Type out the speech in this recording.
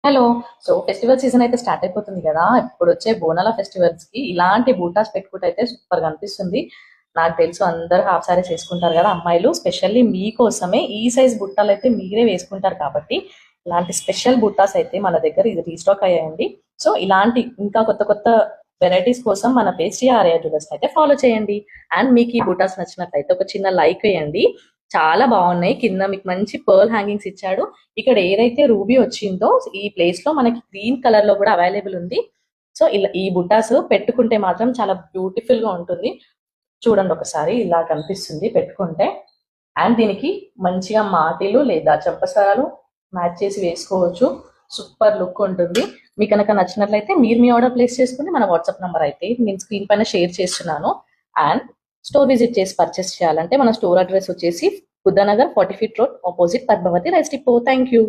Hello. So festival season అయితే start అయిపోతుంది కదా. ఇప్పుడు వచ్చే బోనాల ఫెస్టివల్స్ కి ఇలాంటి బూటాస్ పెట్టుకుంటే అయితే సూపర్ గా అనిపిస్తుంది. నాకు తెలుసు అందరూ హాఫ్ సారీస్ వేసుకుంటారు కదా అమ్మాయిలు, స్పెషల్లీ మీకోసమే ఈ సైజ్ బుట్టాలు అయితే మీరే వేసుకుంటారు కాబట్టి ఇలాంటి స్పెషల్ బుట్టాస్ అయితే మన దగ్గర ఇది రీస్టాక్ అయ్యాయండి. సో ఇలాంటి ఇంకా కొత్త కొత్త వెరైటీస్ కోసం మన పేజ్ ఆర్యా జ్యువెలర్స్ అయితే ఫాలో చేయండి. అండ్ మీకు ఈ బుట్టాస్ నచ్చినట్లయితే ఒక చిన్న లైక్ వేయండి. చాలా బాగున్నాయి. కింద మీకు మంచి పర్ల్ హ్యాంగింగ్స్ ఇచ్చాడు. ఇక్కడ ఏదైతే రూబీ వచ్చిందో ఈ ప్లేస్ లో మనకి గ్రీన్ కలర్ లో కూడా అవైలబుల్ ఉంది. సో ఇలా ఈ బుటాస్ పెట్టుకుంటే మాత్రం చాలా బ్యూటిఫుల్ గా ఉంటుంది. చూడండి ఒకసారి ఇలా కనిపిస్తుంది పెట్టుకుంటే. అండ్ దీనికి మంచిగా మాటిలు లేదా చెంపసరాలు మ్యాచ్ చేసి వేసుకోవచ్చు. సూపర్ లుక్ ఉంటుంది. మీకు కనుక నచ్చినట్లయితే మీరు మీ ఆర్డర్ ప్లేస్ చేసుకుని మన వాట్సాప్ నెంబర్ అయితే నేను స్క్రీన్ పైన షేర్ చేస్తున్నాను. అండ్ స్టోర్ విజిట్ చేసి పర్చేస్ చేయాలంటే మన స్టోర్ అడ్రస్ వచ్చేసి Buddhanagar 40 feet road opposite Padmavathi rice depot. Thank you.